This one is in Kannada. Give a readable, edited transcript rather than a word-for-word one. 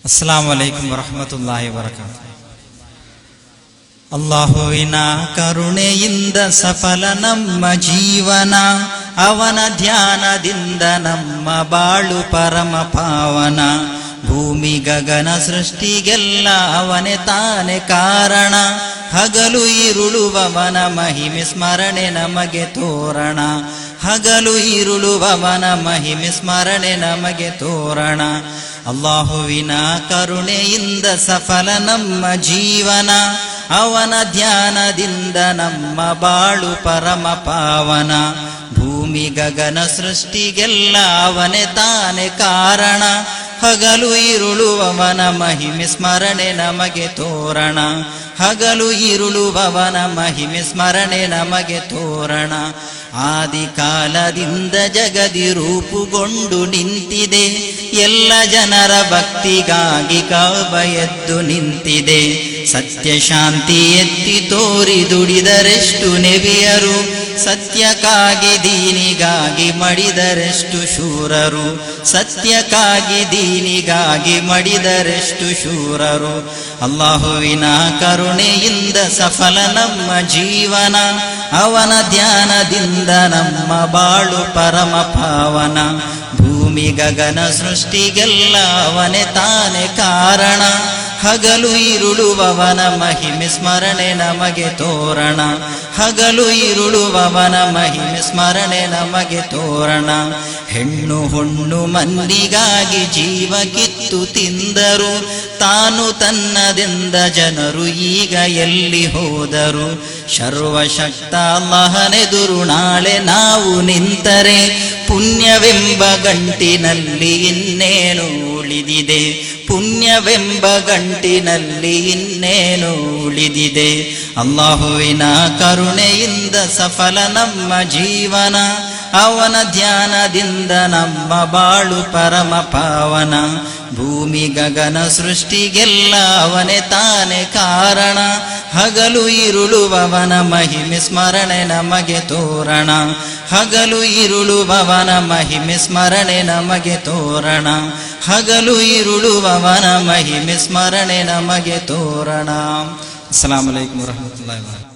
ಅಸ್ಸಲಾಮು ಅಲೈಕುಂ ವರಹಮತುಲ್ಲಾಹಿ ವಬರಕಾತುಹು. ಅಲ್ಲಾಹುವಿನ ಕರುಣೆಯಿಂದ ಸಫಲ ನಮ್ಮ ಜೀವನ, ಅವನ ಧ್ಯಾನದಿಂದ ನಮ್ಮ ಬಾಳು ಪರಮ ಪಾವನ. ಭೂಮಿ ಗಗನ ಸೃಷ್ಟಿಗೆಲ್ಲ ಅವನೇ ತಾನೇ ಕಾರಣ, ಹಗಲು ಇರುಳುವವನ ಮಹಿಮೆ ಸ್ಮರಣೆ ನಮಗೆ ತೋರಣ. ಹಗಲು ಇರುಳುವವನ ಮಹಿಮೆ ಸ್ಮರಣೆ ನಮಗೆ ತೋರಣ. ಅಲ್ಲಾಹುವಿನ ಕರುಣೆಯಿಂದ ಸಫಲ ನಮ್ಮ ಜೀವನ, ಅವನ ಧ್ಯಾನದಿಂದ ನಮ್ಮ ಬಾಳು ಪರಮ ಪಾವನ. ಭೂಮಿ ಗಗನ ಸೃಷ್ಟಿಗೆಲ್ಲ ಅವನೇ ತಾನೇ ಕಾರಣ, ಹಗಲು ಇರುಳುವವನ ಮಹಿಮೆ ಸ್ಮರಣೆ ನಮಗೆ ತೋರಣ. ಹಗಲು ಇರುಳುವವನ ಮಹಿಮೆ ಸ್ಮರಣೆ ನಮಗೆ ತೋರಣ. ಆದಿ ಕಾಲದಿಂದ ಜಗದಿ ರೂಪುಗೊಂಡು ನಿಂತಿದೆ, ಎಲ್ಲ ಜನರ ಭಕ್ತಿಗಾಗಿ ಕಾಬ ಎದ್ದು ನಿಂತಿದೆ. ಸತ್ಯ ಶಾಂತಿ ಎತ್ತಿ ತೋರಿ ದುಡಿದರೆಷ್ಟು ನೆವಿಯರು, ಸತ್ಯಕ್ಕಾಗಿ ದೀನಿಗಾಗಿ ಮಡಿದರೆಷ್ಟು ಶೂರರು. ಸತ್ಯಕ್ಕಾಗಿ ದೀನಿಗಾಗಿ ಮಡಿದರೆಷ್ಟು ಶೂರರು. ಅಲ್ಲಾಹುವಿನ ಕರುಣೆಯಿಂದ ಸಫಲ ನಮ್ಮ ಜೀವನ, ಅವನ ಧ್ಯಾನದಿಂದ ನಮ್ಮ ಬಾಳು ಪರಮ ಪಾವನ. ಭೂಮಿ ಗಗನ ಸೃಷ್ಟಿಗೆಲ್ಲ ಅವನೇ ತಾನೇ ಕಾರಣ, ಹಗಲು ಇರುಳುವವನ ಮಹಿಮೆ ಸ್ಮರಣೆ ನಮಗೆ ತೋರಣ. ಹಗಲು ಇರುಳುವವನ ಮಹಿಮೆ ಸ್ಮರಣೆ ನಮಗೆ ತೋರಣ. ಹೆಣ್ಣು ಹೊಣ್ಣು ಮಂದಿಗಾಗಿ ಜೀವ ಕಿತ್ತು ತಿಂದರು, ತಾನು ತನ್ನದೆಂದ ಜನರು ಈಗ ಎಲ್ಲಿ ಹೋದರು. ಸರ್ವಶಕ್ತ ಅಲ್ಲಾಹನೆದುರು ನಾಳೆ ನಾವು ನಿಂತರೆ, ಪುಣ್ಯವೆಂಬ ಗಂಟಿನಲ್ಲಿ ಇನ್ನೇನು ಉಳಿದಿದೆ. ಪುಣ್ಯವೆಂಬ ಗಂಟಿನಲ್ಲಿ ಇನ್ನೇನು ಉಳಿದಿದೆ. ಅಲ್ಲಾಹುವಿನ ಕರುಣೆಯಿಂದ ಸಫಲ ನಮ್ಮ ಜೀವನ, ಅವನ ಧ್ಯಾನದಿಂದ ನಮ್ಮ ಬಾಳು ಪರಮ ಪಾವನ. ಭೂಮಿ ಗಗನ ಸೃಷ್ಟಿಗೆಲ್ಲ ಅವನೇ ತಾನೇ ಕಾರಣ, ಹಗಲು ಇರುಳುವವನ ಮಹಿಮೆ ಸ್ಮರಣೆ ನಮಗೆ ತೋರಣ. ಹಗಲು ಇರುಳುವವನ ಮಹಿಮೆ ಸ್ಮರಣೆ ನಮಗೆ ತೋರಣ. ಹಗಲು ಇರುಳುವವನ ಮಹಿಮೆ ಸ್ಮರಣೆ ನಮಗೆ ತೋರಣ. ಅಸ್ಸಲಾಮು ಅಲೈಕುಂ ವರಹಮತುಲ್ಲಾಹಿ ವಬರಕಾತುಹು.